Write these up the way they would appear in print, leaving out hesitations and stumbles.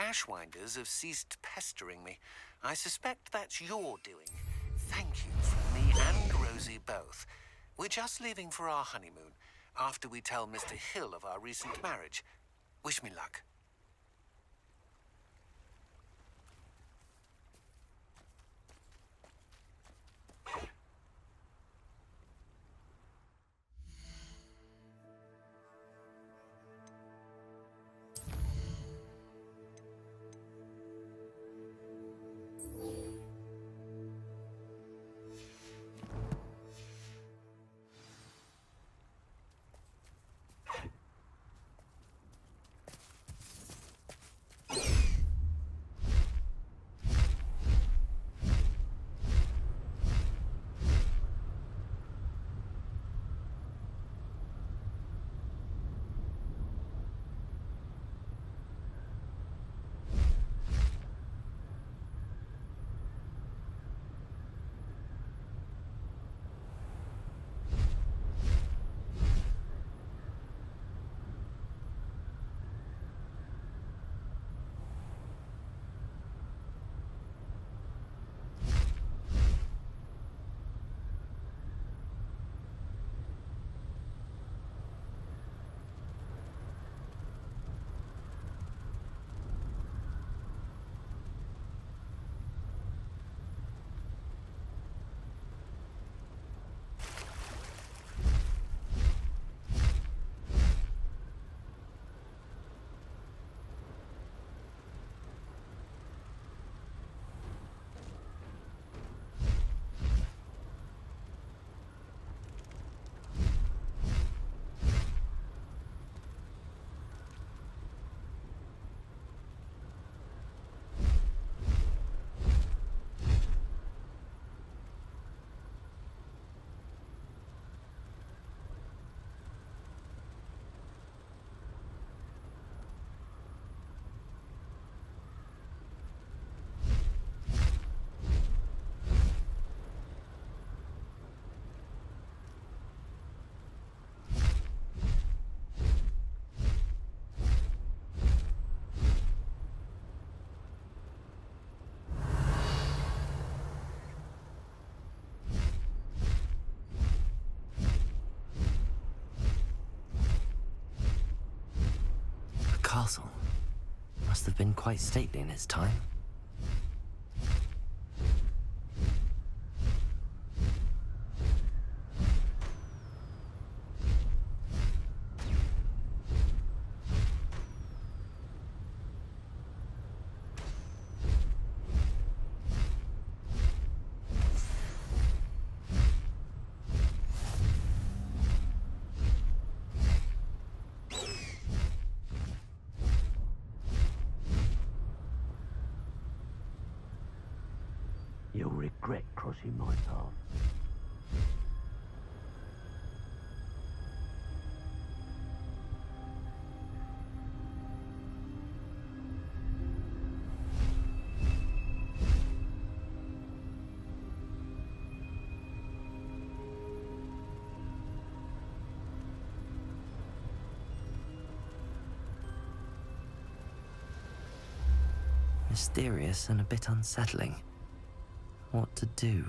Ashwinders have ceased pestering me. I suspect that's your doing. Thank you from me and Rosie both. We're just leaving for our honeymoon, after we tell Mr. Hill of our recent marriage. Wish me luck. Castle must have been quite stately in its time. You'll regret crossing my path. Mysterious and a bit unsettling. What to do?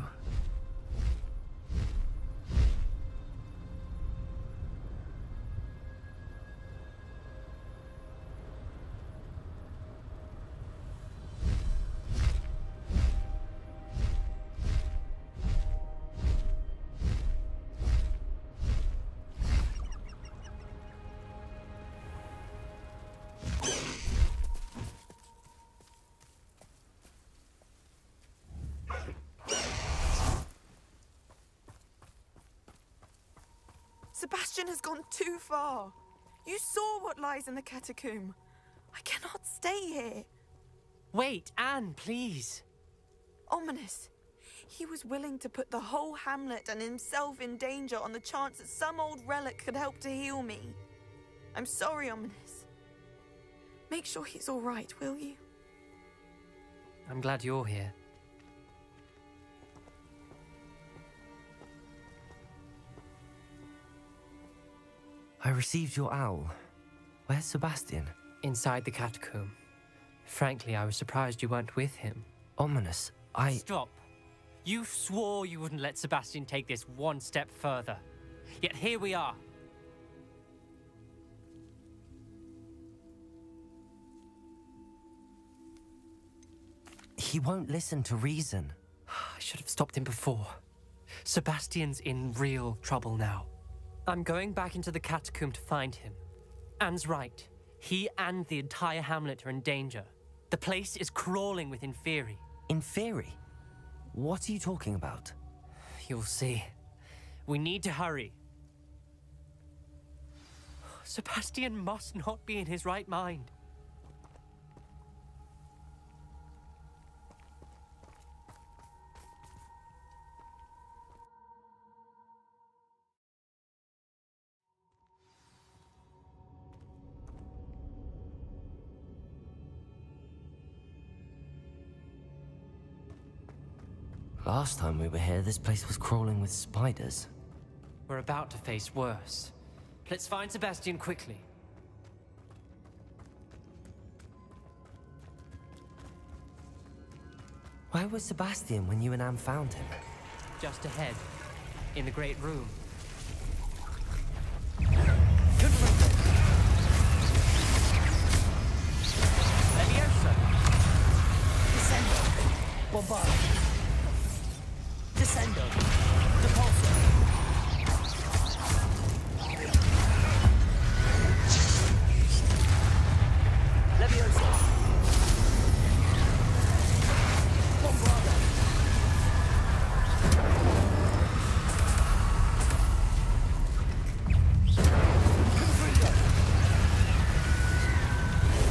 Sebastian has gone too far. You saw what lies in the catacomb. I cannot stay here. Wait, Anne, please. Ominous. He was willing to put the whole hamlet and himself in danger on the chance that some old relic could help to heal me. I'm sorry, Ominous. Make sure he's all right, will you? I'm glad you're here. I received your owl. Where's Sebastian? Inside the catacomb. Frankly, I was surprised you weren't with him. Ominous, Stop. You swore you wouldn't let Sebastian take this one step further. Yet here we are. He won't listen to reason. I should have stopped him before. Sebastian's in real trouble now. I'm going back into the catacomb to find him. Anne's right. He and the entire hamlet are in danger. The place is crawling with Inferi. Inferi? What are you talking about? You'll see. We need to hurry. Sebastian must not be in his right mind. Last time we were here, this place was crawling with spiders. We're about to face worse. Let's find Sebastian quickly. Where was Sebastian when you and Anne found him? Just ahead, in the great room. Leviosa! Descendo! Bombardo! Descendo! Depulso! Leviosa! Bombardo! Confringo!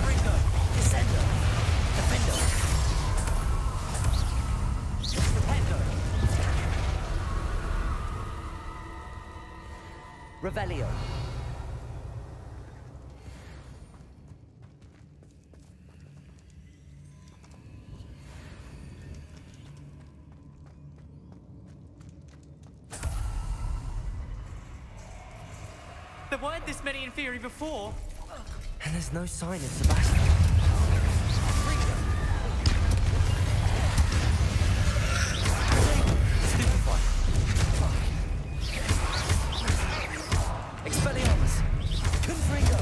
Ringo! Descendo! Defendo! Rependo! Revelio! There weren't this many Inferi before. And there's no sign of Sebastian. Stupefy. Expelliarmus. Confringo.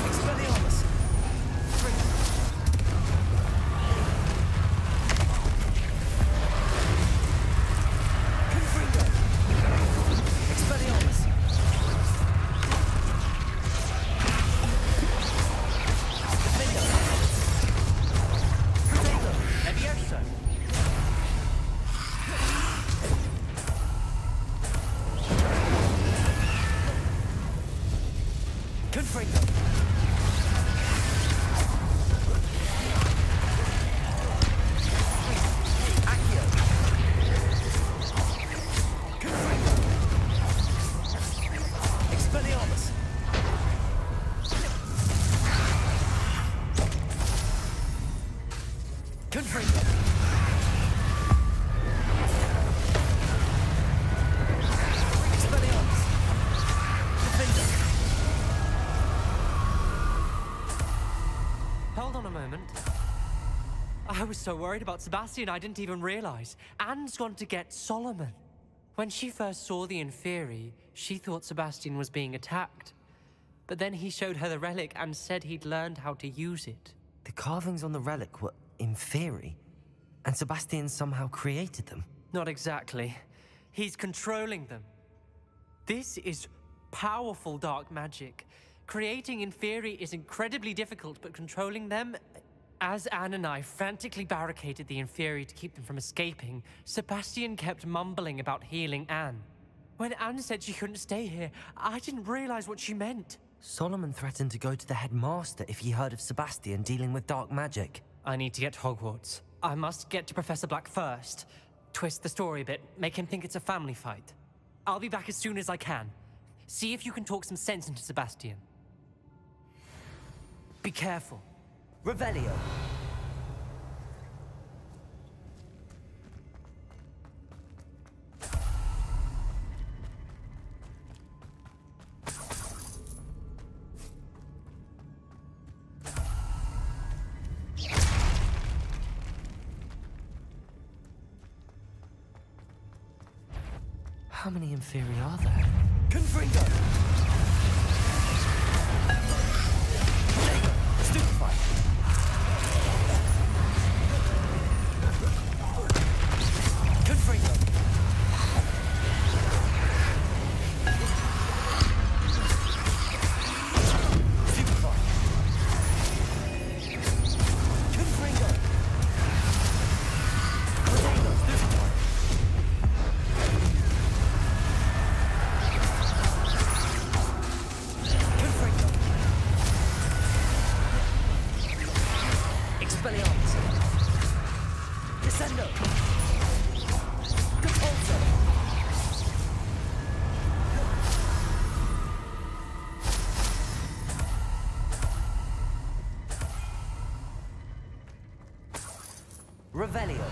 Expelliarmus. Confringo. Expelliarmus. Defendo. Protego. Leviosa! Confringo. Accio. Confringo. Expelliarmus. Confringo. Expelliarmus. Defendo. Hold on a moment. I was so worried about Sebastian I didn't even realize. Anne's gone to get Solomon. When she first saw the Inferi, she thought Sebastian was being attacked. But then he showed her the relic and said he'd learned how to use it. The carvings on the relic were Inferi, and Sebastian somehow created them. Not exactly. He's controlling them. This is powerful dark magic. Creating Inferi is incredibly difficult, but controlling them... As Anne and I frantically barricaded the Inferi to keep them from escaping, Sebastian kept mumbling about healing Anne. When Anne said she couldn't stay here, I didn't realize what she meant. Solomon threatened to go to the headmaster if he heard of Sebastian dealing with dark magic. I need to get to Hogwarts. I must get to Professor Black first. Twist the story a bit, make him think it's a family fight. I'll be back as soon as I can. See if you can talk some sense into Sebastian. Be careful. Revelio. How many Inferi are there? Confringo! Stupefy! Confringo! Stupefy! Confringo! Potato! Stupefy! Confringo! Expelliarmus! Descendo! Capulso! Revelio!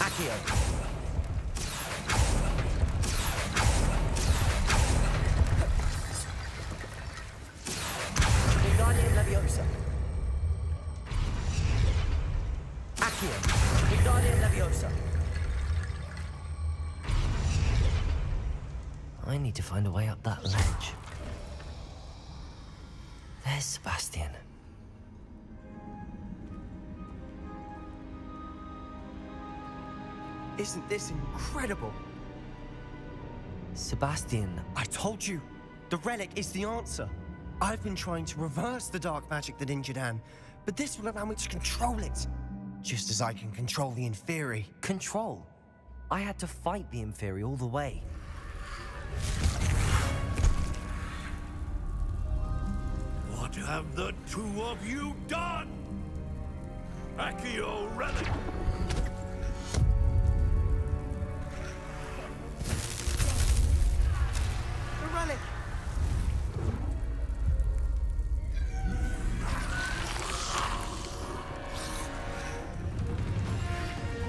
Accio! Wingardium Leviosa! Accio! Wingardium Leviosa! I need to find a way up that ledge. There's Sebastian. Isn't this incredible? Sebastian, I told you, the relic is the answer. I've been trying to reverse the dark magic that injured Anne, but this will allow me to control it. Just as I can control the Inferi. control. I had to fight the Inferi all the way. What have the two of you done? Accio relic! The relic!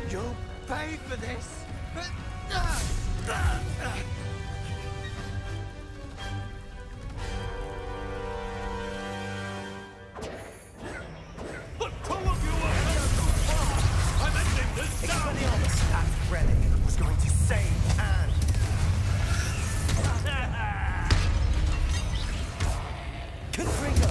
You'll pay for this! The two of you are headed too far! I'm ending this now! Expelliarmus! That relic was going to save Anne! Confringo!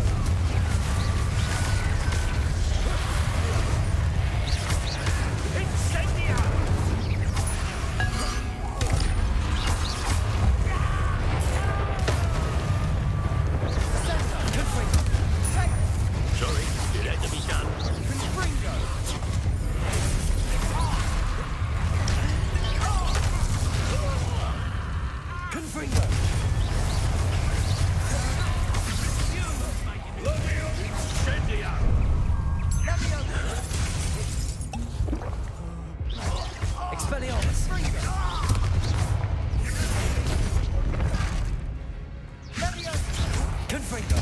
Sorry, it had to be done. Confringo! Expelliarmus! Confringo!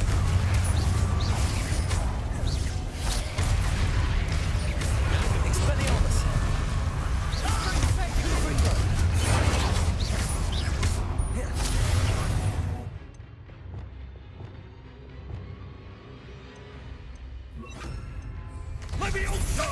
Expelliarmus! Confringo! Levioso!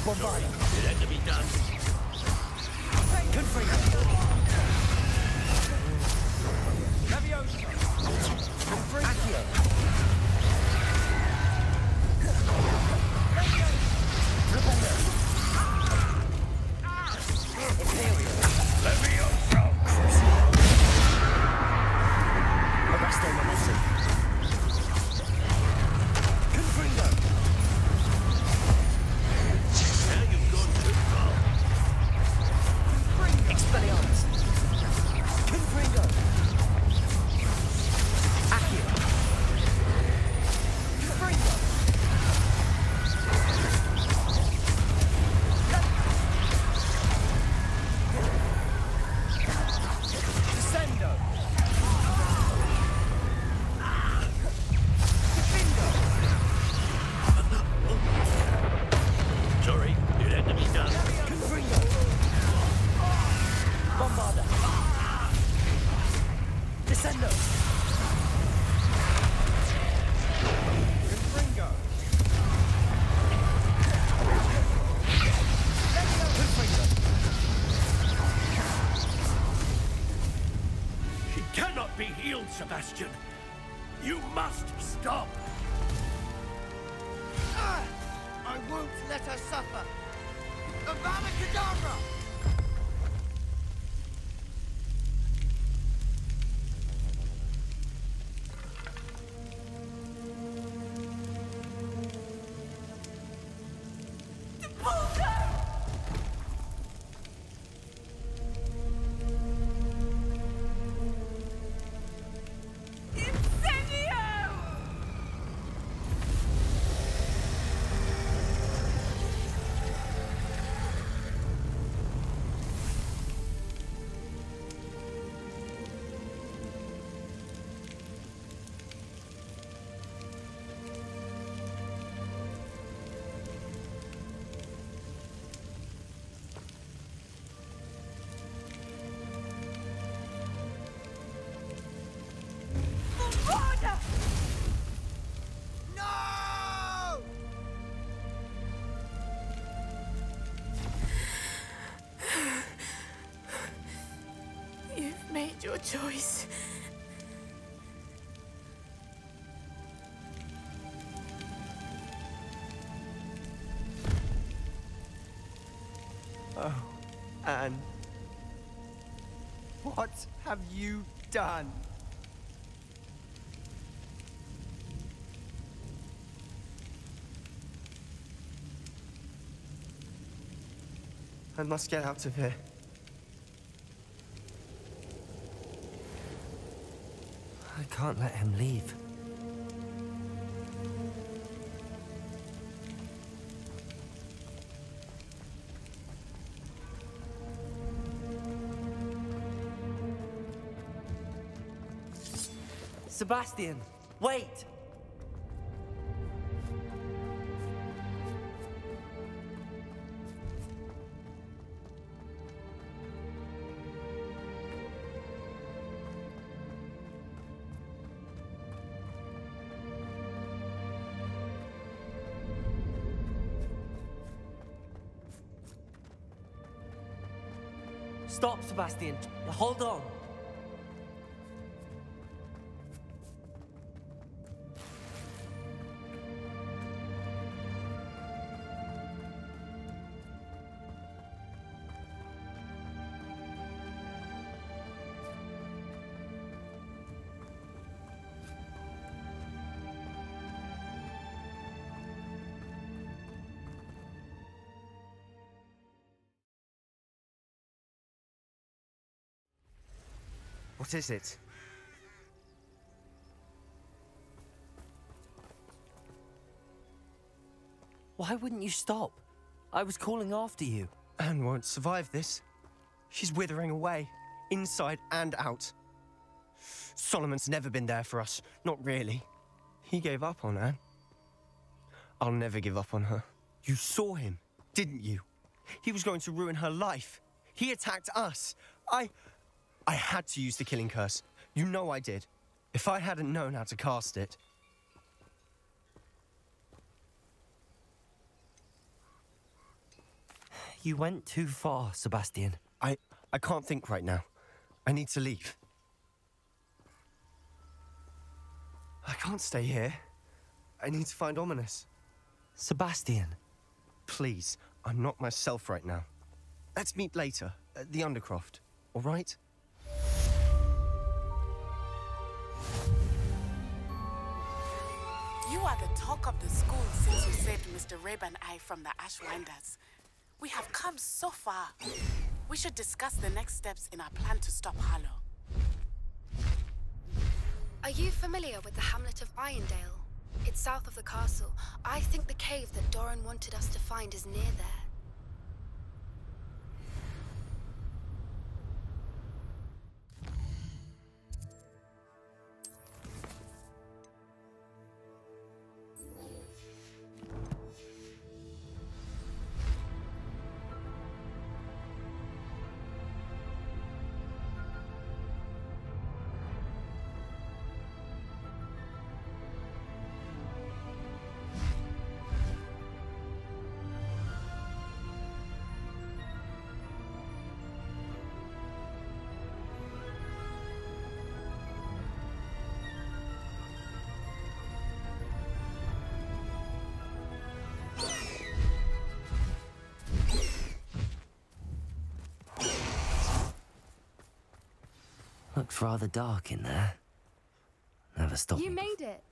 Bombarding. It had to be done. Confringo. Leviosa. Accio. Repender. Imperial. Leviosa. Arresto momentum. Confringo. Now you've gone too far. Expelliarmus. Confringo. Accio. Confringo. Descendo. Sorry, it had to be done. Confringo. Bombarda. Descendo. Confringo. Confringo. She cannot be healed, Sebastian. You must stop. I won't let her suffer. Avada Kedavra! No! You've made your choice. Oh, Anne. What have you done? I must get out of here. I can't let him leave. Sebastian, wait! Stop, Sebastian. Hold on. What is it? Why wouldn't you stop? I was calling after you. Anne won't survive this. She's withering away, inside and out. Solomon's never been there for us, not really. He gave up on Anne. I'll never give up on her. You saw him, didn't you? He was going to ruin her life. He attacked us. I had to use the killing curse. You know I did. If I hadn't known how to cast it... You went too far, Sebastian. I can't think right now. I need to leave. I can't stay here. I need to find Ominous. Sebastian. Please, I'm not myself right now. Let's meet later at the Undercroft, all right? You are the talk of the school since you saved Mr. Rib and I from the Ashwinders. We have come so far. We should discuss the next steps in our plan to stop Harlow. Are you familiar with the hamlet of Irondale? It's south of the castle. I think the cave that Doran wanted us to find is near there. Looks rather dark in there. Never stopped me. You made it.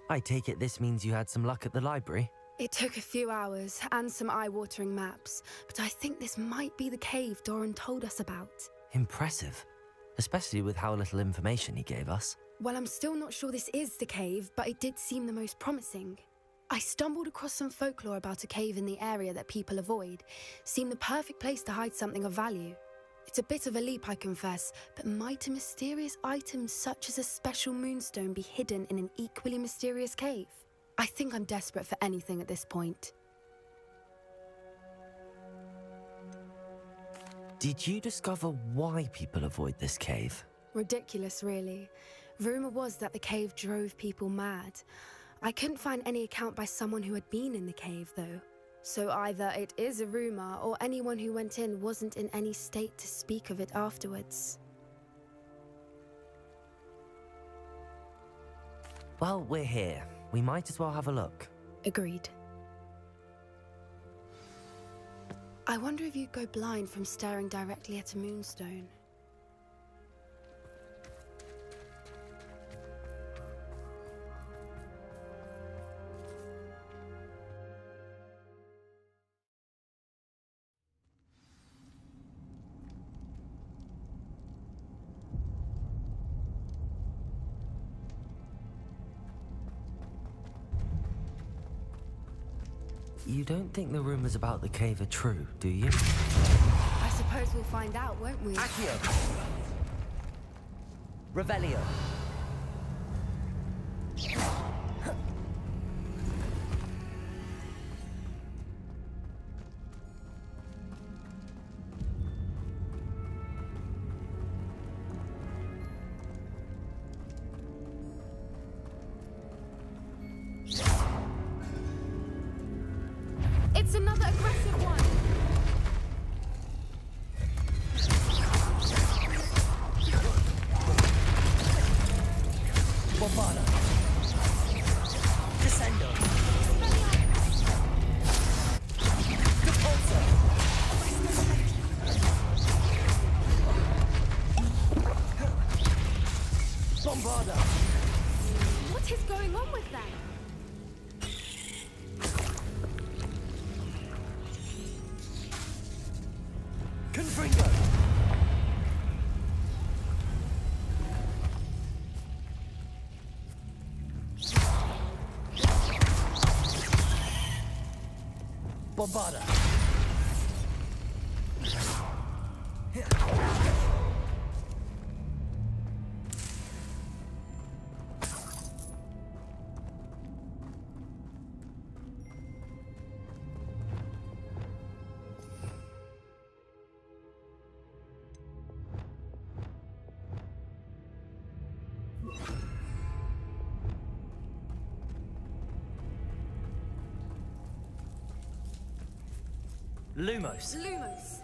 I take it this means you had some luck at the library? It took a few hours and some eye-watering maps, but I think this might be the cave Doran told us about. Impressive. Especially with how little information he gave us. Well, I'm still not sure this is the cave, but it did seem the most promising. I stumbled across some folklore about a cave in the area that people avoid. Seemed the perfect place to hide something of value. It's a bit of a leap, I confess, but might a mysterious item such as a special moonstone be hidden in an equally mysterious cave? I think I'm desperate for anything at this point. Did you discover why people avoid this cave? Ridiculous, really. Rumor was that the cave drove people mad. I couldn't find any account by someone who had been in the cave, though. So either it is a rumor, or anyone who went in wasn't in any state to speak of it afterwards. Well, we're here. We might as well have a look. Agreed. I wonder if you'd go blind from staring directly at a moonstone. You don't think the rumors about the cave are true, do you? I suppose we'll find out, won't we? Accio! Revelio! It's another aggressive one! Bombada! Descendo! Repulsor! Bombarda! What is going on with them? Confringo! Bombarda! Lumos. Lumos.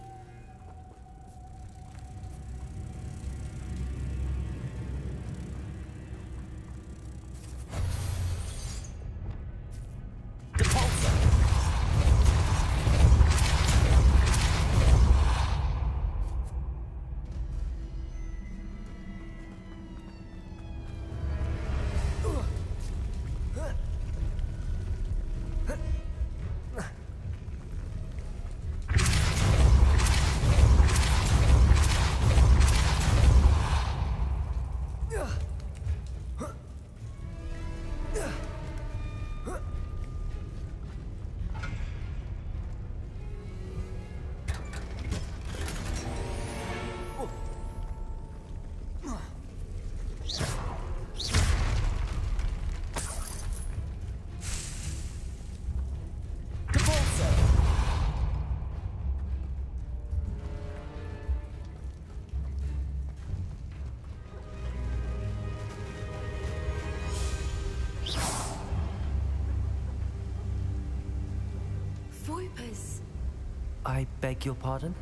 I beg your pardon?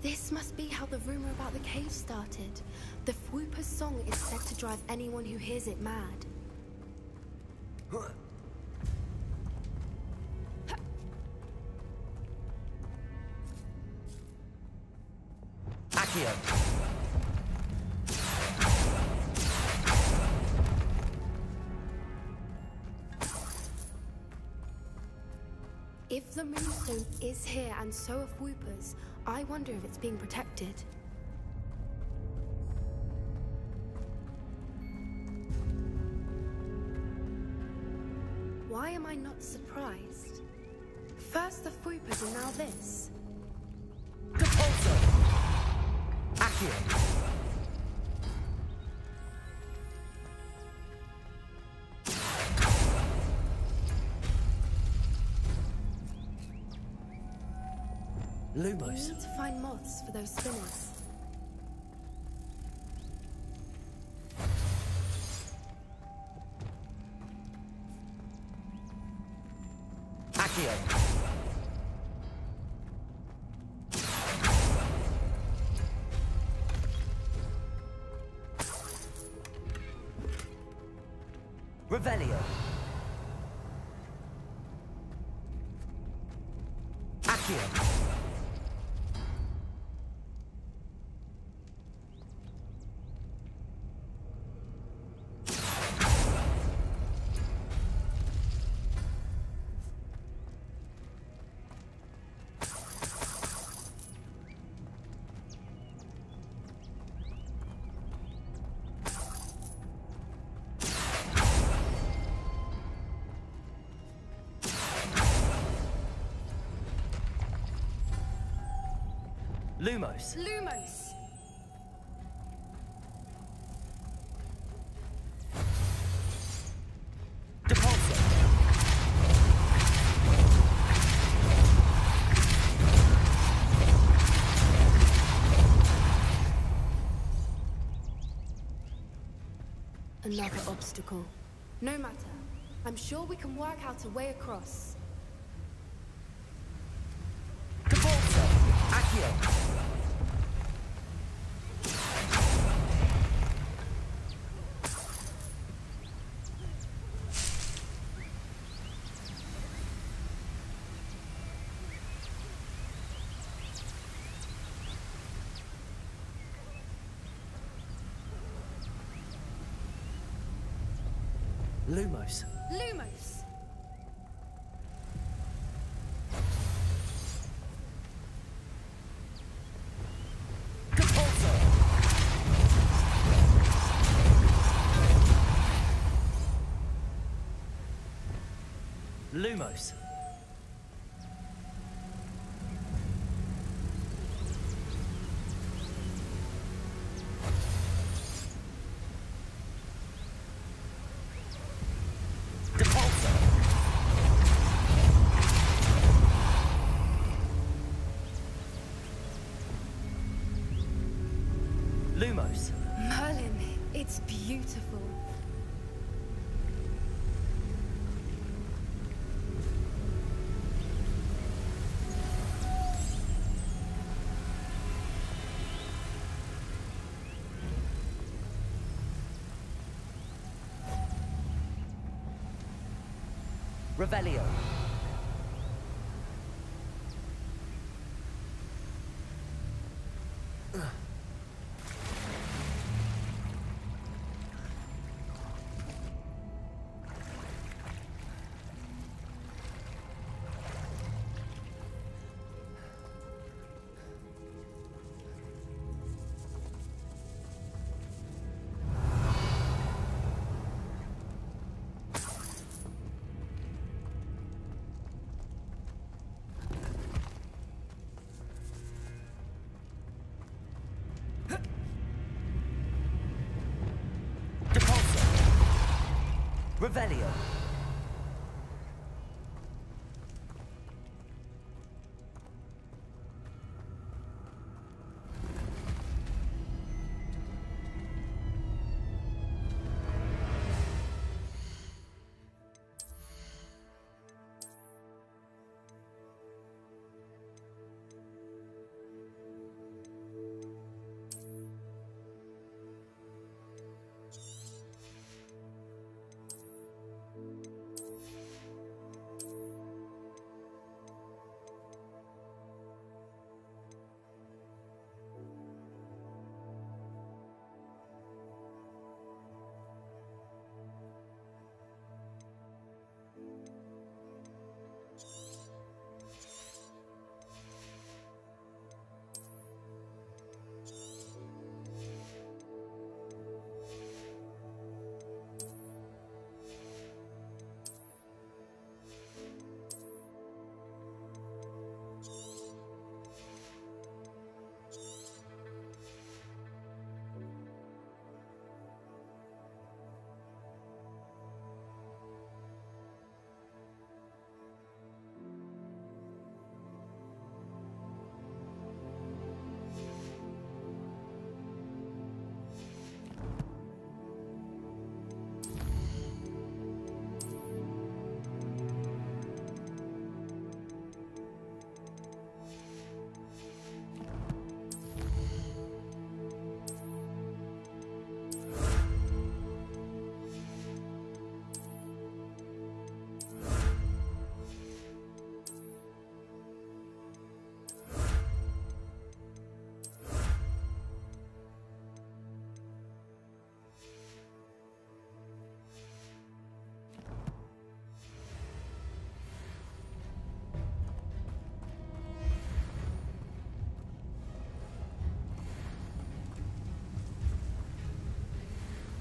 This must be how the rumor about the cave started. The Fwooper's song is said to drive anyone who hears it mad. Accio! If the Moonstone is here and so are Fwoopers, I wonder if it's being protected. Why am I not surprised? First the Fwoopers and now this. Depulso! Accio! Lumos. You need to find moths for those spinners. Accio. Revelio. Accio. Lumos. Lumos! Depulso. Another obstacle. No matter. I'm sure we can work out a way across. Depulso. Accio. Lumos. Lumos! Depulso. Lumos. Lumos. Merlin, it's beautiful. Revelio. Revelio.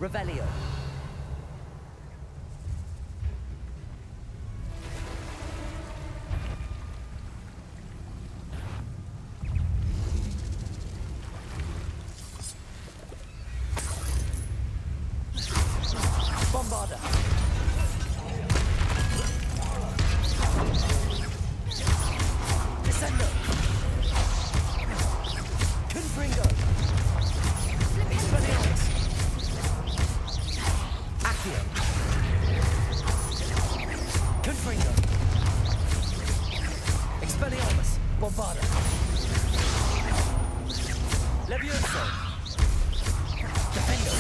Revelio. Bombarda. Descendo. Confringo. Expelliarmus. Accio. Confringo. Expelliarmus. Bombarda. Levioso. Defendo.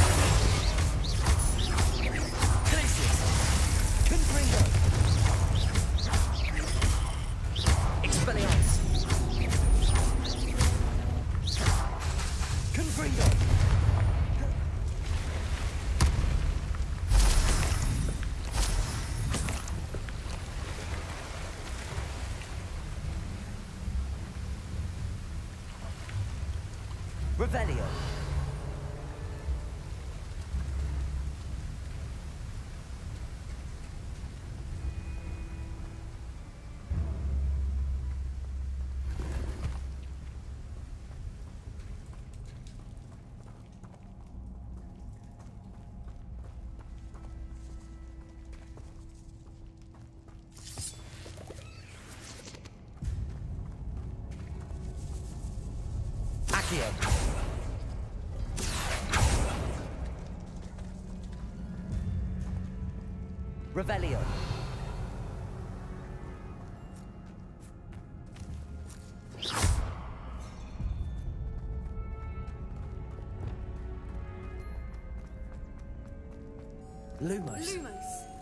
Glacius. Confringo. Expelliarmus. Confringo. Revelio. Accio. Revelio. Lumos. Lumos.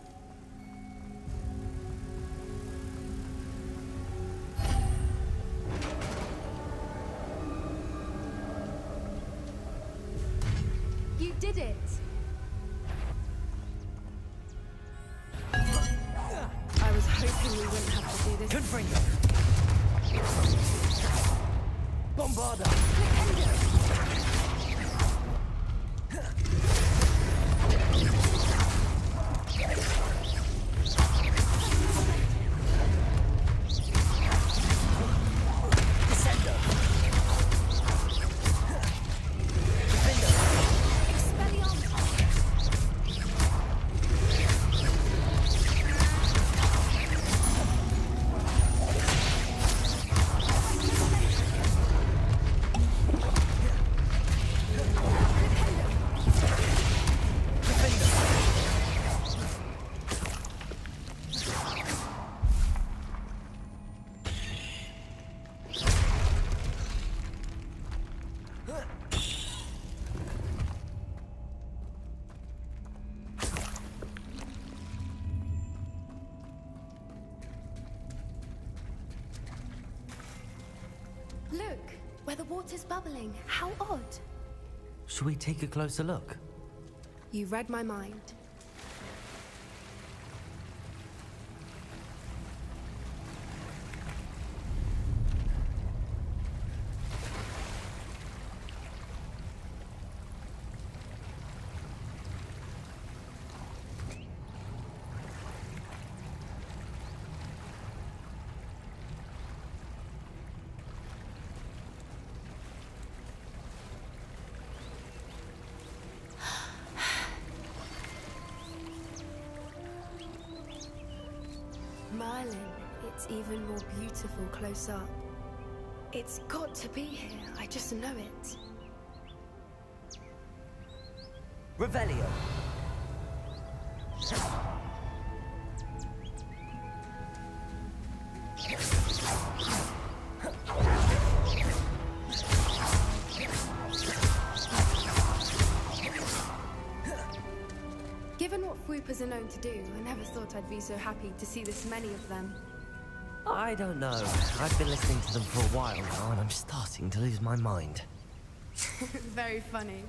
did it! I was hoping we wouldn't have to do this. Confringo! Bombarda! Look, where the water's bubbling. How odd. Should we take a closer look? You read my mind. Merlin, it's even more beautiful close up. It's got to be here, I just know it. Revelio! Given what Fwoopers are known to do, I never thought I'd be so happy to see this many of them. I don't know. I've been listening to them for a while now, and I'm starting to lose my mind. Very funny.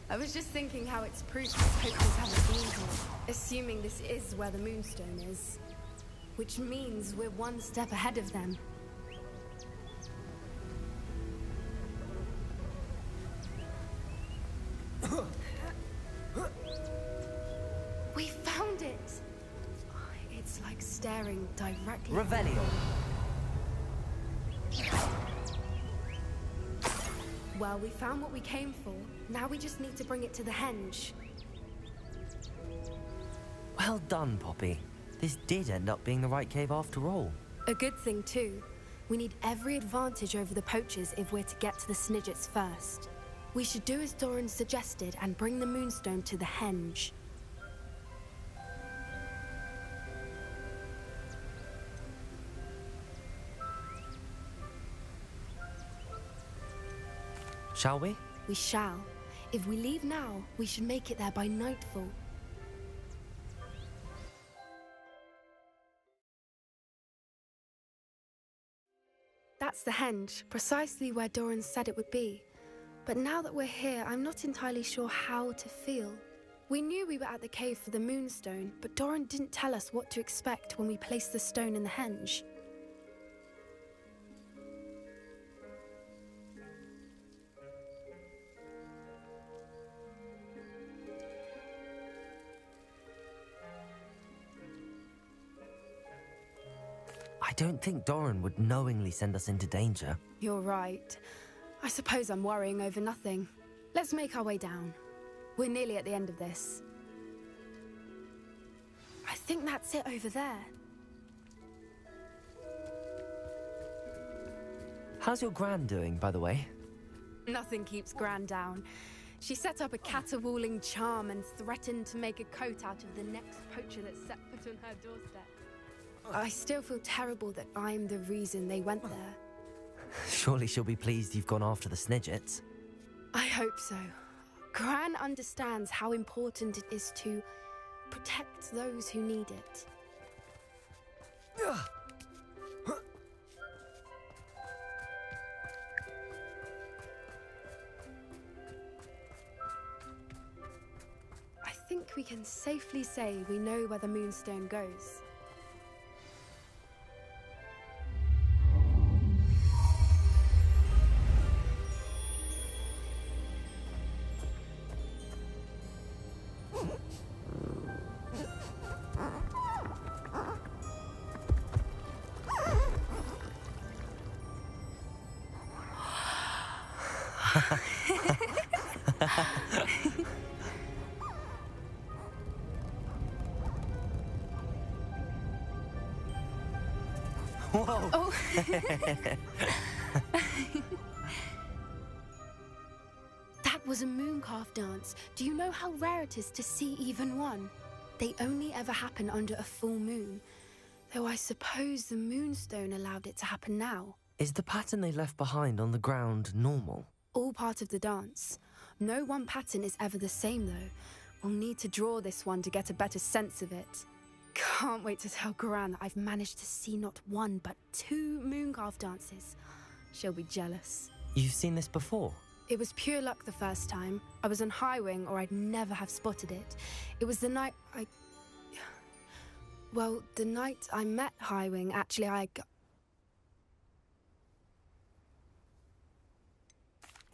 I was just thinking how it's proof that poachers haven't been here, assuming this is where the Moonstone is. Which means we're one step ahead of them. We found it! It's like staring directly. Revelio! Well, we found what we came for. Now we just need to bring it to the henge. Well done, Poppy. This did end up being the right cave after all. A good thing, too. We need every advantage over the poachers if we're to get to the Snidgets first. We should do as Doran suggested and bring the Moonstone to the henge. Shall we? We shall. If we leave now, we should make it there by nightfall. That's the henge, precisely where Doran said it would be. But now that we're here, I'm not entirely sure how to feel. We knew we were at the cave for the Moonstone, but Doran didn't tell us what to expect when we placed the stone in the henge. I don't think Doran would knowingly send us into danger. You're right. I suppose I'm worrying over nothing. Let's make our way down. We're nearly at the end of this. I think that's it over there. How's your gran doing, by the way? Nothing keeps Gran down. She set up a caterwauling charm and threatened to make a coat out of the next poacher that set foot on her doorstep. I still feel terrible that I'm the reason they went there. Surely she'll be pleased you've gone after the Snidgets. I hope so. Gran understands how important it is to protect those who need it. think we can safely say we know where the Moonstone goes. Whoa! Oh. That was a mooncalf dance. Do you know how rare it is to see even one? They only ever happen under a full moon. Though I suppose the Moonstone allowed it to happen now. Is the pattern they left behind on the ground normal? All part of the dance. No one pattern is ever the same, though. We'll need to draw this one to get a better sense of it. Can't wait to tell Gran that I've managed to see not one, but 2 mooncalf dances. She'll be jealous. You've seen this before? It was pure luck the first time. I was on Highwing, or I'd never have spotted it. It was the night Well, the night I met Highwing, actually,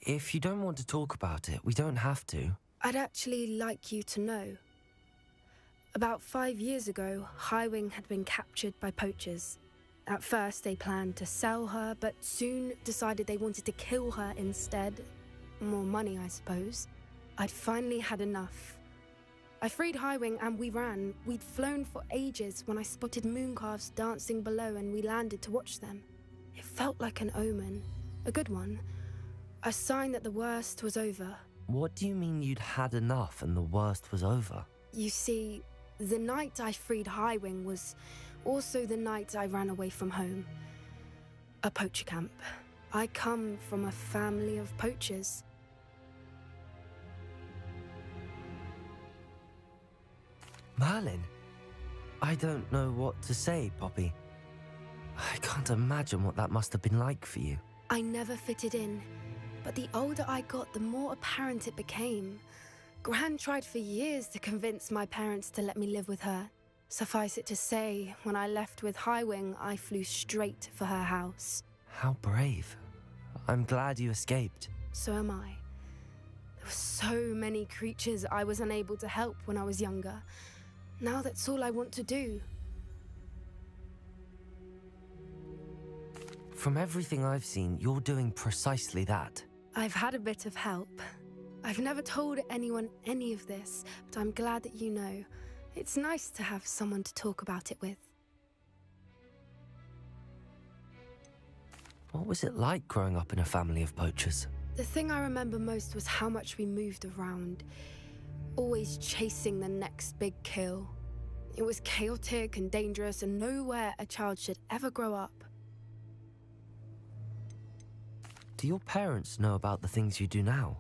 If you don't want to talk about it, we don't have to. I'd actually like you to know. About 5 years ago, Highwing had been captured by poachers. At first, they planned to sell her, but soon decided they wanted to kill her instead. More money, I suppose. I'd finally had enough. I freed Highwing and we ran. We'd flown for ages when I spotted mooncalves dancing below and we landed to watch them. It felt like an omen. A good one. A sign that the worst was over. What do you mean you'd had enough and the worst was over? You see, the night I freed Highwing was also the night I ran away from home. A poacher camp. I come from a family of poachers. Merlin? I don't know what to say, Poppy. I can't imagine what that must have been like for you. I never fitted in, but the older I got, the more apparent it became. Gran tried for years to convince my parents to let me live with her. Suffice it to say, when I left with Highwing, I flew straight for her house. How brave. I'm glad you escaped. So am I. There were so many creatures I was unable to help when I was younger. Now that's all I want to do. From everything I've seen, you're doing precisely that. I've had a bit of help. I've never told anyone any of this, but I'm glad that you know. It's nice to have someone to talk about it with. What was it like growing up in a family of poachers? The thing I remember most was how much we moved around, always chasing the next big kill. It was chaotic and dangerous and nowhere a child should ever grow up. Do your parents know about the things you do now?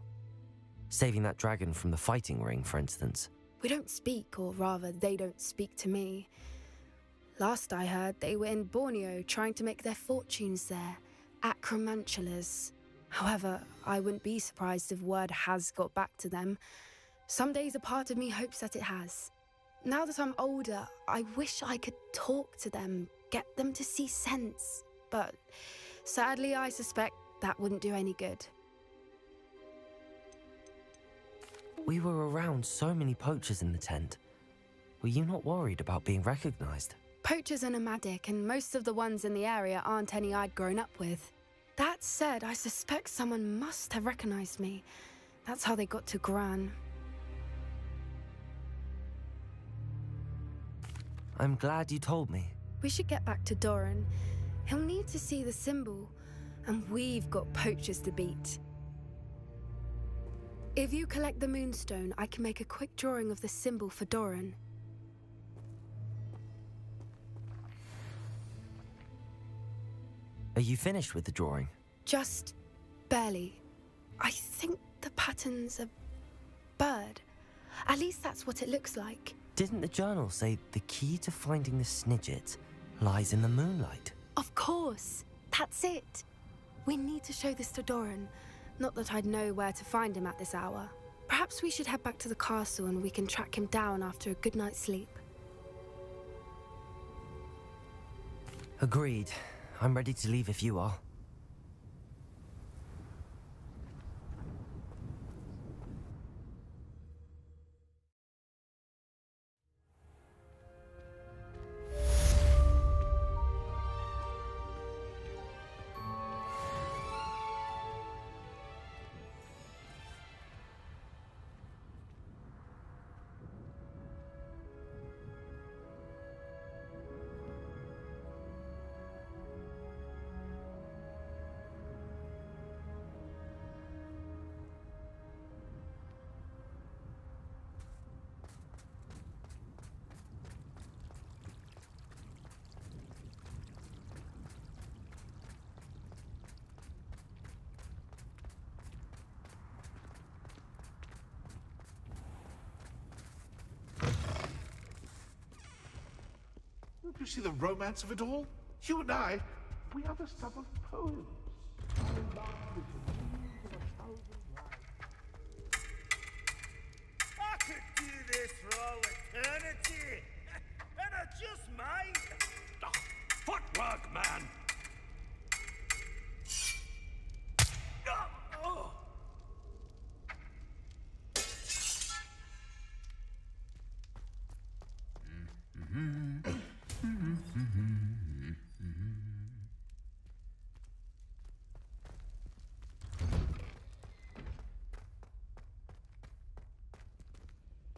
Saving that dragon from the fighting ring, for instance. We don't speak, or rather, they don't speak to me. Last I heard, they were in Borneo trying to make their fortunes there, acromantulas. However, I wouldn't be surprised if word has got back to them. Some days a part of me hopes that it has. Now that I'm older, I wish I could talk to them, get them to see sense. But sadly, I suspect that wouldn't do any good. We were around so many poachers in the tent. Were you not worried about being recognized? Poachers are nomadic, and most of the ones in the area aren't any I'd grown up with. That said, I suspect someone must have recognized me. That's how they got to Gran. I'm glad you told me. We should get back to Doran. He'll need to see the symbol, and we've got poachers to beat. If you collect the Moonstone, I can make a quick drawing of the symbol for Doran. Are you finished with the drawing? Just barely. I think the pattern's a bird. At least that's what it looks like. Didn't the journal say the key to finding the Snidget lies in the moonlight? Of course. That's it. We need to show this to Doran. Not that I'd know where to find him at this hour. Perhaps we should head back to the castle and we can track him down after a good night's sleep. Agreed. I'm ready to leave if you are. Don't you see the romance of it all? You and I, we are the sum of poems. I could do this for all eternity, and I just might. Oh, footwork, man! Oh.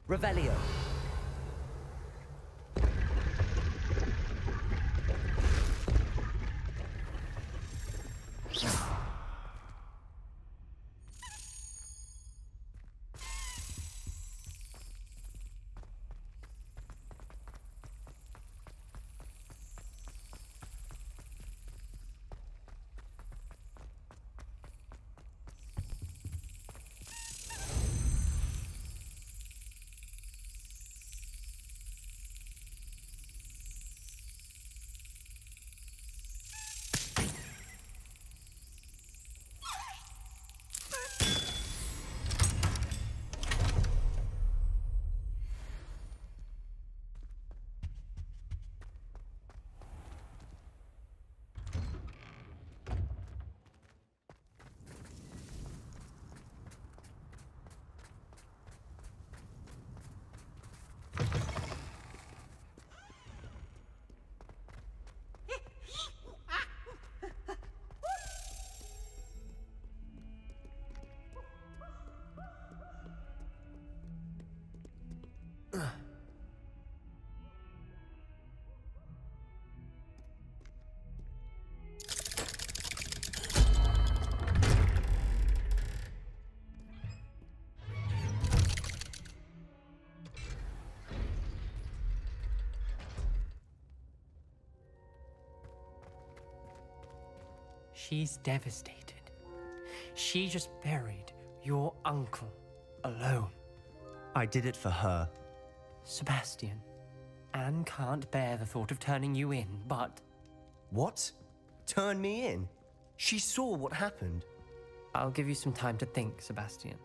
Revelio. She's devastated. She just buried your uncle alone. I did it for her. Sebastian, Anne can't bear the thought of turning you in, but... What? Turn me in? She saw what happened. I'll give you some time to think, Sebastian.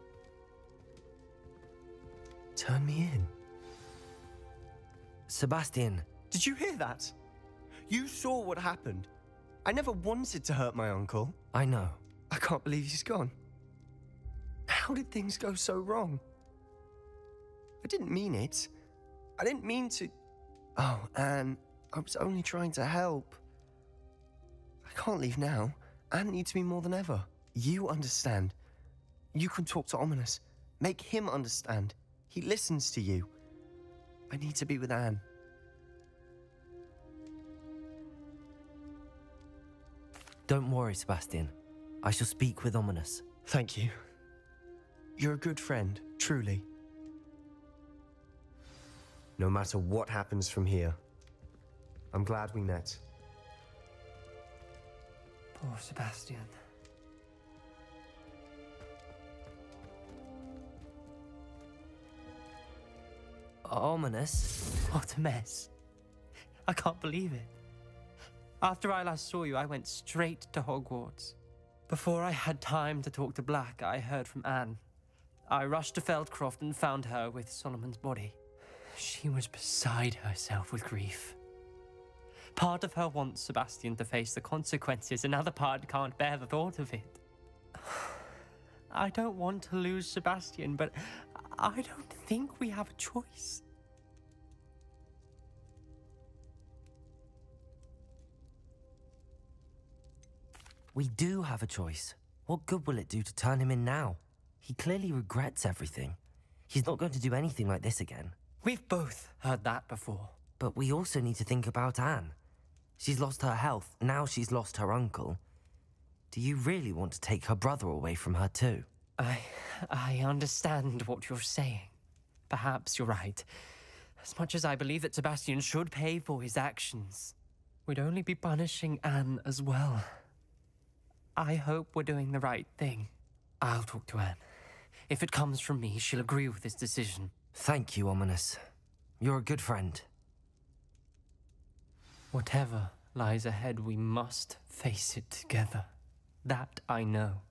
Turn me in? Sebastian. Did you hear that? You saw what happened. I never wanted to hurt my uncle. I know. I can't believe he's gone. How did things go so wrong? I didn't mean it. I didn't mean to... Oh, Anne, I was only trying to help. I can't leave now. Anne needs me more than ever. You understand. You can talk to Ominous. Make him understand. He listens to you. I need to be with Anne. Don't worry, Sebastian. I shall speak with Ominous. Thank you. You're a good friend, truly. No matter what happens from here, I'm glad we met. Poor Sebastian. Ominous? What a mess. I can't believe it. After I last saw you, I went straight to Hogwarts. Before I had time to talk to Black, I heard from Anne. I rushed to Feldcroft and found her with Solomon's body. She was beside herself with grief. Part of her wants Sebastian to face the consequences, another part can't bear the thought of it. I don't want to lose Sebastian, but I don't think we have a choice. We do have a choice. What good will it do to turn him in now? He clearly regrets everything. He's not going to do anything like this again. We've both heard that before. But we also need to think about Anne. She's lost her health, now she's lost her uncle. Do you really want to take her brother away from her too? I understand what you're saying. Perhaps you're right. As much as I believe that Sebastian should pay for his actions, we'd only be punishing Anne as well. I hope we're doing the right thing. I'll talk to Anne. If it comes from me, she'll agree with this decision. Thank you, Ominous. You're a good friend. Whatever lies ahead, we must face it together. That I know.